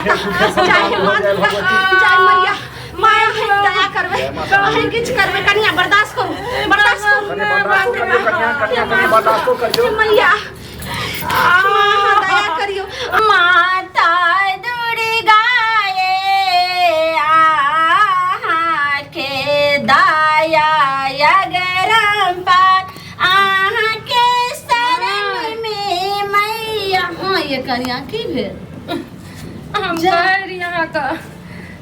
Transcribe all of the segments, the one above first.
चाहे मैया माया है दया करवे कहीं किछ करवे कन्या बर्दाश्त करू मैया दया करियो माता दुर्गा के दया अगरम्पार के शरण में मैया। हाँ ये कन्या की भेल हम कह यहाँ का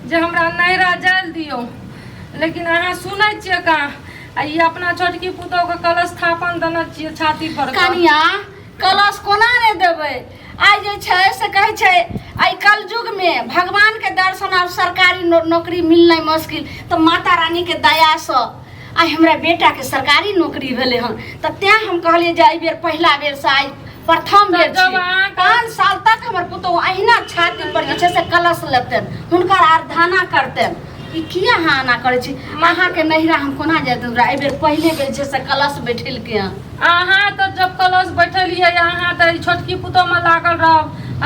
जे हमरा नैरा जल दियो लेकिन अहाँ सुनै छियै कहाँ आ ये अपना छोटकी पुतोह के कलश स्थापन देने छियै छाती पर कन्या कलश कोना ने देबै आइ जे छै से कहै छै आइ कलयुग में भगवान के दर्शन और सरकारी नौकरी मिलनाइ मुश्किल तो माता रानी के दया से आइ हमरा बेटा के सरकारी नौकरी भेले हन तो तें हम कहलिए जे एहि बेर पहला बेर से आइ प्रथम बेर 5 साल तक हमर पुतोह अहिना छाती पर जे छै से कलश लेतन हुनकर आराधना करतन ई किया हाना करे छी अहाँ के नहिरा हम कोना जात एहि बेर पहले बेर जे से कलश बैठल के अहाँ तो जब कलश बैठलिए अहाँ तो छोटकी पुतोह में लागल रहब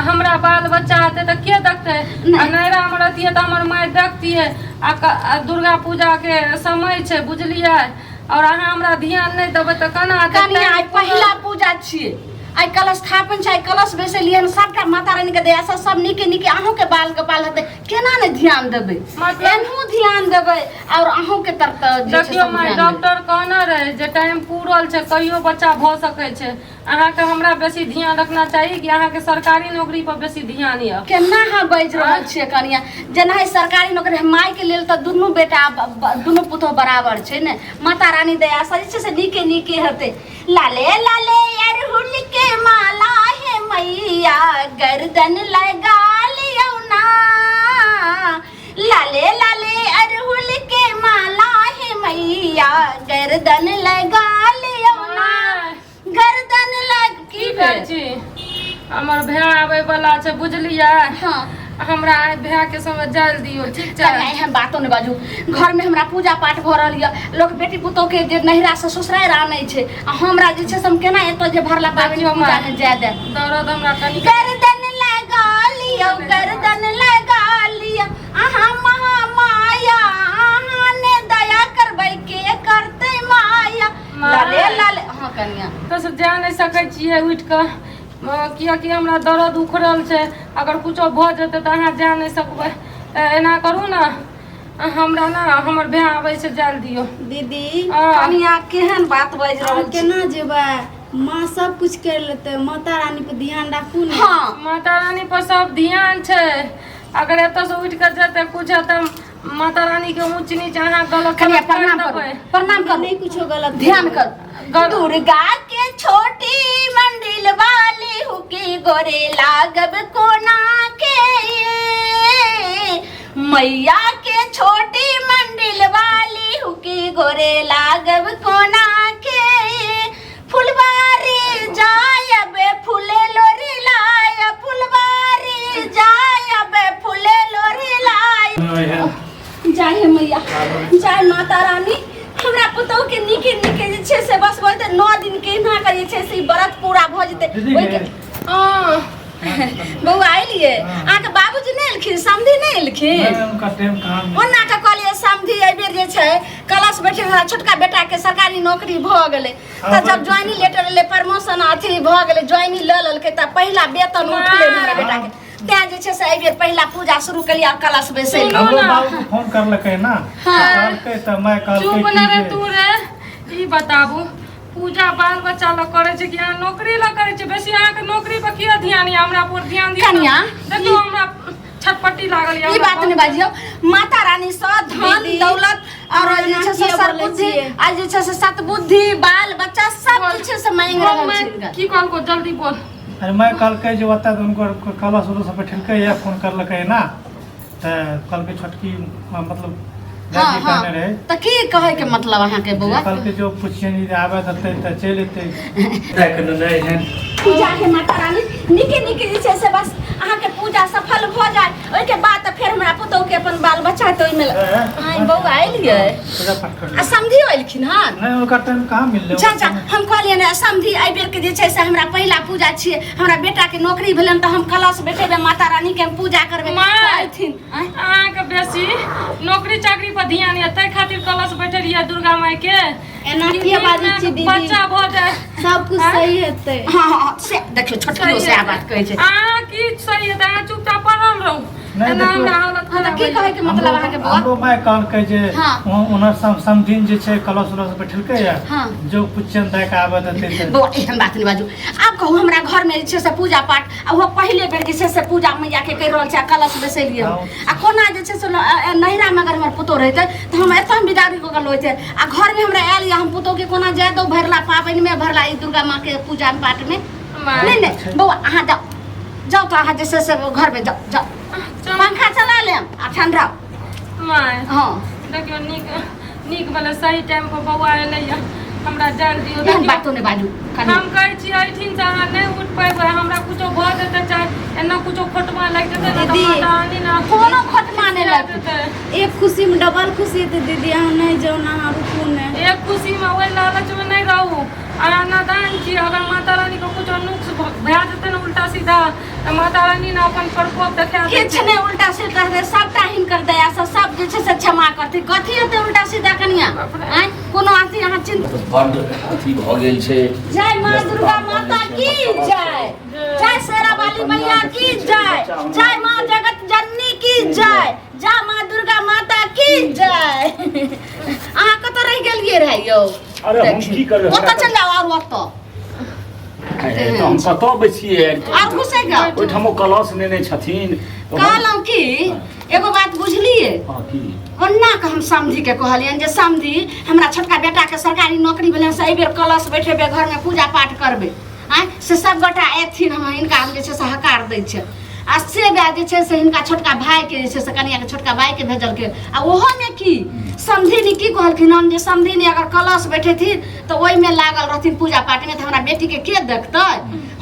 हमरा बाल बच्चा हेतै तो के देखतै नैरा में रहतियै तो हमर माय देखतियै आ दुर्गा पूजा के समय छै बुझलियै और अहाँ हमरा ध्यान नहीं देबै तो केना कन्या आइ पहिला पूजा छियै आइ कलश स्थापन छै कलश बैसलिए सबटा माता रानी के दया से सब नीके नीके अहूँ के बाल गोपाल हेतै केना ने ध्यान देबै एनहु ध्यान देबै और अहूँ के तरफ देखियो माय डॉक्टर कहना रहे जे टाइम पूरल छै कहियो बच्चा भ सकै छै अहाँ के हमरा बेसी ध्यान रखना चाहिए कि अहाँ के सरकारी नौकरी पर बेसी ध्यान य केना हाँ बाजि रहल छियै कन्या जेना सरकारी नौकरी माय के लेल तो दुनू बेटा दुनू पुतोह बराबर छै ने माता रानी दया से जे छै से नीके नीके हेतै लाले लाले अरहुल के माला है मैया गर्दन लगा लियो ना लाले लाले अरहुल के माला है मैया गर्दन लगा लियो ना गर्दन लग की छी हमर भाय आबै वाला छै बुझलियै हाँ हमरा आइ भाय के समय जल दियो ठीक छै एहन बातो ने बाजू घर में हमरा पूजा पाठ भ रहल य लोग बेटी पुतोह के जे नहिरा से ससुराल आनै छै आ हमरा जे छै से हम केना एतो जे भरला पाबनि पूजा में जाय दे दर्द हमरा कनी गर्दन लगा लियो अहाँ महामाया अहाँ ने दया करबै के करतै माया लाले लाले। हाँ कन्या तो से जा नहीं सकै छियै उठ के किया कि हमरा दर्द उखड़ल छै अगर कुछो भ जेतै त अहाँ जा नहीं सकबै एना करू ना हमरा ना हमर भाय आबै छै जल दियो दीदी कन्या केहन बात बाज रहल केना जेबै माँ सब कुछ कर लेते माता रानी पे ध्यान राखू ना। हाँ माता रानी पर सब ध्यान छै अगर एत से उठ के जेतै कुछ त माता रानी के ऊंच नीच अहाँ गलत कन्या प्रणाम कर नहीं कुछो गलत ध्यान कर दुर्गा के छोटी मंदिर वाली हुकी गोरे लागब कोना के मैया के छोटी मंदिर वाली हुकी गोरे लागब कोना के फुलबारी जायब फूले लोरी लाय फुलबारी जायब फूले लोरी लाय जय मैया जय माता रानी हमरा पुतोह के नीके नीके जे छै से बस बोलते 9 दिन के ना के जे छै से व्रत पूरा भ जेते ओइ के बउआ आइलिए आ के बाबूजी नै एलखिन समधी नै एलखिन उनका टाइम कहां ओना के कहलिए समधी एहि बेर जे छै कलश बैठे छोटका बेटा के सरकारी नौकरी भ गेलै त जब ज्वाइनिंग लेटर ले प्रमोशन अथी भ गेलै ज्वाइनिंग ल लेलकै त पहिला वेतन उठले हमरा बेटा के त्या जे छै से एहि बेर पहिला पूजा शुरू कलिया कलश बैसै हमरो बाबू फोन करलकै ना कहलकै त मैं कहलकै चुप न रे तू रे ई बताबू पूजा बाल बच्चा ल करे छै कि अहाँ नौकरी ल करे छै बेसी अहाँ के नौकरी पर किया ध्यान या हमरा पर ध्यान दियो कन्या देखो हमरा छटपटी लागल या ई बात नै बाजियो माता रानी स धन दौलत और जे छै से सद्बुद्धि आ जे छै से सद्बुद्धि बाल बच्चा सब जे छै से मांग रहल छै की कहल को जल्दी बोल अरे मैं कहलकै जे ओता उनको कलश उलस बैठलकै या फोन करलकै ना त कहलकै छोटकी मतलब हाँ हाँ त की कहे के मतलब अहाँ के बउआ कहलकै जो पूछिए नहीं आवे दते त चल एते देख न नहीं है पूजा के माता रानी निके निके जे छै से बस अहाँ के पूजा सफल भ जाय ओइ के बाद त फेर हमरा पुतोह के अपन बाल बच्चा तो ओइमे आई बौआ आइलिए पूजा पाठ कर आ समधी आइलखिन हन नहीं उनका टाइम कहाँ मिल रहा चाचा हम कहलिए ने समधी एहि बेर के जे छै से हमरा पहिला पूजा छियै हमरा बेटा के नौकरी भेलन त हम कलश बैठेबे माता रानी के हम पूजा करबे आइथिन अहाँके बेसी नौकरी चाकरी पर ध्यान है तै खातिर कलश बैठलिए दुर्गा माई के एना के बाजी छी दीदी बच्चा भ जाए सब कुछ सही हेतै हां से देखियो छोटकियो से आ बात कहै छै अहाँ की सही है अहाँ चुपचाप पड़ल रहू नहीं, एना देखियो, हमरा हालत खराब की कहे के मतलब अहाँ के बुआ हमरो माय कहल के जे हाँ। ओनर समथिन जे छै कलश उलस बैठलकै या हाँ। जो पुछन दे के आबे देते से बौआ एहन बात नहीं बाजू आब कहू हमरा घर में जे छै से पूजा पाठ आ वो पहले बेर जे छै से पूजा मैया के कर रहल छै कलश बैसेलिए आ कोना जे छै से नहिरा में अगर हमर पुतो रहते त हम एतम बिदारी को गल होते आ घर में हमरा आयल या हम पुतो के कोना जाय दो भरला पाबनि में भरला ई दुर्गा माँ के पूजा पाठ में नहीं नहीं बौआ अहाँ जाओ जाओ तो अहाँ जे छै से घर में जाओ जाओ पंखा चला लेम आ ठंडा माय हां देखियो नीक वाला सही टाइम पर बौआ एलैया हमरा जाल दियो एहन देखियो बातो नहीं बाजू हम कहै छी एठिन से अहाँ नहीं उठ पैबै हमरा कुछो भ जेतै चाहे एना कुछो खोटमा लागि जेतै त दीदी, माता रानी ना कोनो खोटमा नहीं लगतै एक खुशी में डबल खुशी हेतै दीदी अहाँ नहीं जाओ ना अहाँ रुकू ने एक खुशी में ओइ लालच में नहीं रहू और नादान छी अगर माता रानी को कुछ नुक्स भए जेतै न उल्टा सीधा त माता रानी ने अपन प्रकोप देखा किछ देतै नहीं उल्टा सीधा दे सबटा हिनकर दया से सब जे छै से क्षमा करती कथी हेतै उल्टा सीधा कनिया आय कोनो आथी अहाँ चिंता बड्ड अथी भऽ गेल छै जय माँ दुर्गा माता की जय जय शेरावाली मैया की जय जय माँ जगत जननी की जय जय माँ दुर्गा माता की जय अहाँ कतऽ रह गेलिए रहे यौ अरे हम की करबै ओतऽ चल जाओ और ओतऽ तो हम कतऽ बैसिए और घुसेगा ओहिठाम ओ कलश नेने छथिन कहलहुँ कि एगो बात बुझलिए हाँ की ओन्ना के हम समधी के कहलियन जे समधी हमरा छोटका बेटा के सरकारी नौकरी भेलन से एहि बेर कलश बैठेबे घर में पूजा पाठ करबे आय से सब गोटा एथिन हम हिनका हम जे छै से हकार दै छै आ से बात जे छै से हिनका छोटका भाई के जे छै से कनिया के छोटका भाई के भेजल के आ ओहो में की समधी ने की कहलखिन हम जे समधी ने अगर कलश बैठेथिन तो ओहि में लागल रहथिन पूजा पाठ में तो हमरा बेटी के देखतै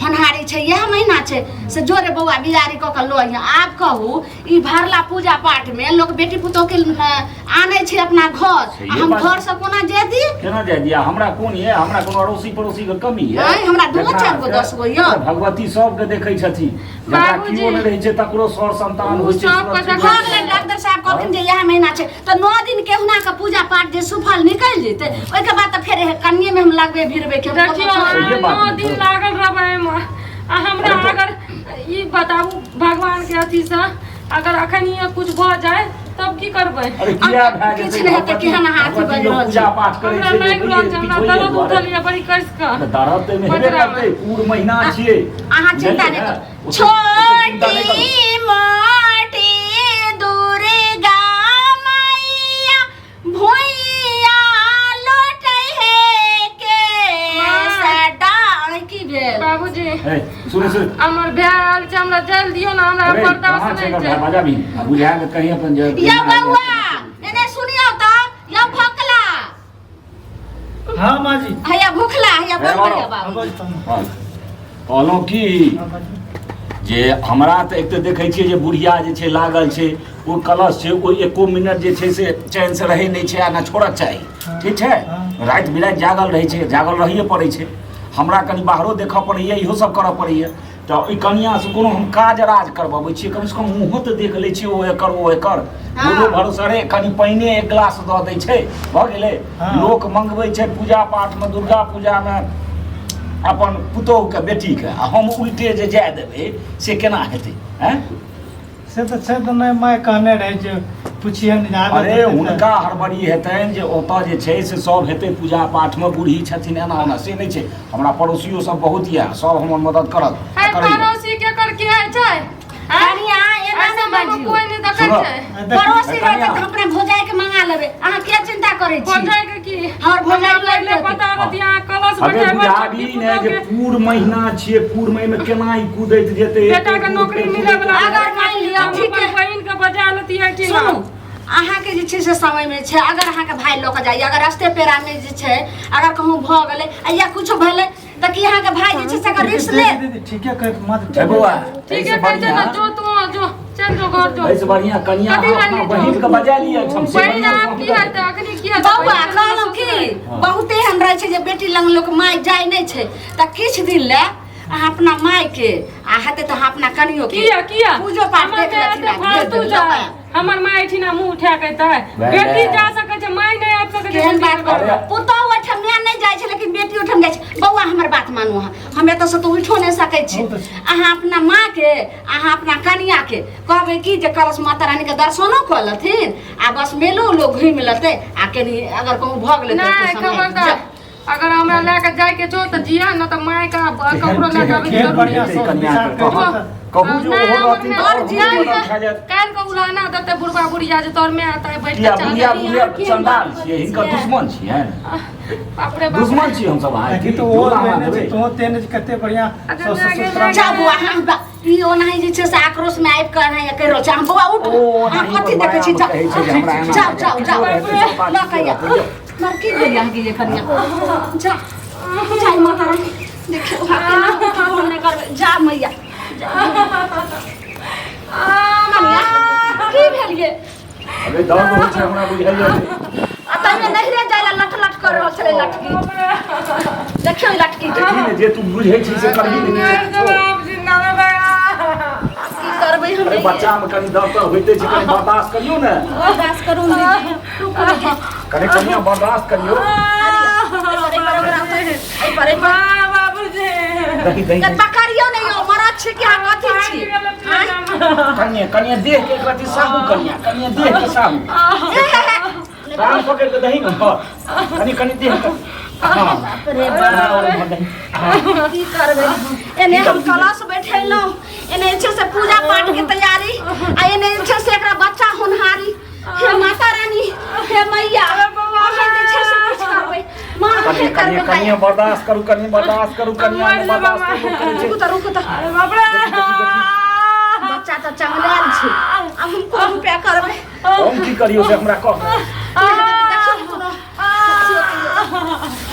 होनहारी छै इएह महीना छै से जोरे बौआ बिजारी कऽ के लो आब कहू ई भरला पूजा पाठ में लोग बेटी पुतोह के आनै छै अपना घर आ हम घर से कोना जे दी केना जाय दिया हमरा कोन ये हमरा कोनो अड़ोसी पड़ोसी के कमी है आय हमरा दूगो चार गो 10 गो यो भगवती सबके देखै छथिन जकरा बाबूजी, कियो नहि रहै छै तकरो सर संतान होइ छै सब सुरक्षित के होइ भऽ छै। गेलै डॉक्टर साहब कहथिन जे इएह महीना छै तो 9 दिन केहुना के पूजा पाठ जे सुफल निकलि जेतै ओहिके बाद तो फेर कनिये में हम लगबे भिड़बे के देखियो सही बात 9 है। दिन लागल रहबै एहिमे आ हमरा अगर ई बताबू भगवान के अथी से अगर अखन ये कुछ भ जाए तब की करबै अरे किया भए किछु जेतै नहि हेतै, केहन हाथ भगवती बाजि लोग रहल पूजा छै। पाठ करै हमरा छै नहि लोग रहल छै हमरा किछुए दर्द दुआरे। उठल ये बड़ी कस के दर्द तऽ हेबे बजरा करतै में। पूर्ण महीना छियै अहाँ चिंता नहीं बुझलियै करू ने? चिंता नहि करू। छोटी मोटी दुर्गा मैया भुइया लोटै हे के सडान की भेल बाबूजी ए, सुन हमर भाई छै हमरा जेल दियो ना हमरा अरे बर्दाश्त कहाँ छै नहीं कर छै बाजा भी बुझा के कहीं अपन जे या बउआ एने सुनियो तो या भोकला हाँ माँ जी हैया भूखला हैया है बोल मारो। बाबू हाँ, कहलहुँ कि जे हमरा तऽ एक तऽ देखै छियै जे बुढ़िया जे छै लागल छै ओ कलश छै ओ एको मिनट जे छै से चैन से रहै नहि छै आ ना छोड़क चाही ठीक छै राति बिराति जागल रहै छै जागल रहिए पड़ै छै हमरा कनि बाहरो देखऽ पड़ैए इहो सब करऽ पड़ैए तऽ ओहि कनियासँ कोनो हम काज राज करबबै छियै कमसँ कम मुँहो तऽ देख लै छियै ओ एकर दुनू भरोसरे कनि पानिए एक गिलास दऽ दै छै भऽ गेलै हाँ। लोक मंगबै छै पूजा पाठमे दुर्गा पूजामे अपन पुतोहके बेटीके आ हम उल्टे जे जाय देबै से केना हेतै हैं से तो छै तो नहीं मैं कहने रहे जो पूछियन अरे हुनका हड़बड़ी हेतनि जे ओतऽ जे छै से सब हेतै पूजा पाठमे बूढ़ी छथिन एना ओना से नहि छै हमरा पड़ोसियो सब बहुत यऽ सब हमर मदद करत है करैए। पड़ोसी के कर के है छै कनिया एना ऐसे नहि बाबू बाजियो कोई नहीं देखै सुनो। छै पड़ोसी कनिया। रहतै तऽ अपना भौजाई के मंगा लेबै अहाँ के चिंता करै हो छी जाएगा की और भौजाई हमरा पहले लड़तै। बता दती अहाँ कलश अबे बैठेबै बुझाबी छोटकी ने जे पुतोह के पूर्ण महीना छियै पूर्ण महीना में केना ई कूदैत जेतै बेटा के नौकरी मिले वाला अगर मान लिअ हम ठीक अपन है। बहिन के बजा लेती है ठीक सुनू अहाँके जे छै से समय में छै अगर अहाँके भाई लऽ कऽ जाइए अगर रस्ते पेड़ा में जे छै अगर कहूँ भऽ गेलै आ या कुछो भेलै तऽ कि अहाँके भाई जे छै से अगर रिस्क ले ठीक है कह मत ए बौआ ठीक ऐसे है कहते बढ़िया ना जो तुम जो चल बहन जो घर जो ऐसे बढ़िया कन्या कथी अपना लागी बहिन तो? के बजा लिया हमसे बहन बढ़िया आप फोन की कर है दे। तो अखनी की है बौआ कहलहुँ कि बहुते एहन रहै छै जे बेटी लग लोक माय जाय नहि छै तऽ किछु दिन लए अहाँ अपना माय के आ हेतै तऽ अहाँ अपना कनियो के किया पूजो पाठ हमर देख लेथिन आ भेज फालतू देबै जा लौका। हमर माय ठिना मुंह उठा के तै वै। बेटी जा सकै छै माय नहीं आब सकै छै केहन बात बेटी के घर। कर पुतहु ओहिठाम माय नहि जाइ छै लेकिन बेटी ओहिठाम जाइ छै बौआ हमर बात मानू अहाँ हम एतऽ से तऽ उठो नहि सकै छी अहाँ अपना माँ के अहाँ अपना कनिया के कहबै कि जे कलश माता रानी के दर्शनो कऽ लेथिन आ बस मेलो लोग घुमि लेतै आ कनी अगर कहूँ भऽ गेलै नहीं तऽ खबरदार अगर हमरा लेके जाए के छो त जिया न त माय का ककरो लेके आबे के केहन जरूरी बढ़िया नहीं। सोच कन्या विचार के करियौ तऽ। कहू जो नहीं, ओहो हमर रहथिन में और और जिया जिया खा जात काल को उलाना देते बुढ़वा बुढ़िया जे तोर में आता है बैठ किया के बुढ़िया चाल बुढ़िया चंडाल छियै हिनकर दुश्मन छियै बाप रे बाप दुश्मन छियै हमसब अहाँ कि तो और बहने छै तो तेने कते बढ़िया अच्छा, ससुर आगे ससुराल जा बौआ हम ई ओनाही जे छै से आक्रोश में आबि कऽ एनाही कहि रहल छै हम बौआ उठ अहाँ कथी देखै छी जाउ जाउ जाउ ल कहिया मर की भेलिया कि जे कनिया जा जा माता रानी देखियो केना फोन नहि करबै जा मैया कनिया की भेलिए अबे दर्द होइ छै हमरा बुझाइए अतः नहीं रे जाय लट लट कर रहल छलै लटकी देखियो ई लटकी के देखी ने जे तू बुझै छी से करबी ने जवाब जिंदा में बड़ा की करबै हम अरे बच्चा में कनी दर्द तो होइते छै कनी बर्दाश्त करियो ने बर्दाश्त करू कनी कनिया बर्दाश्त करियो बाबूजी दही दही पकड़ियो नहीं हो मरद छै कि अहाँ कथी छी कनिया कनिया देख के एकरती साहू कनिया देख के साहू कान पकड़ के दही में भर कनी कनी देख के हां रे की करबै एने हम कलश बैठेलहुँ एने छै से पूजा पाठ के तैयारी आ एने छै से एकरा बच्चा होनहारी हे माता रानी हे मैया अहाँ जे छै से कुछ करबै माँ के करबै कनिया बर्दाश्त करू कनिया बर्दाश्त करू कनिया बर्दाश्त करू रुकू तऽ रुकू तऽ बाप रे बच्चा तऽ चमलाल छै अब हम कोन रुपया करबै हम की करियो से हमरा कह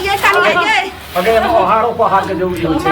ये कनिया ये अगे ओहारो पहाड़ के जरूरी होइ छै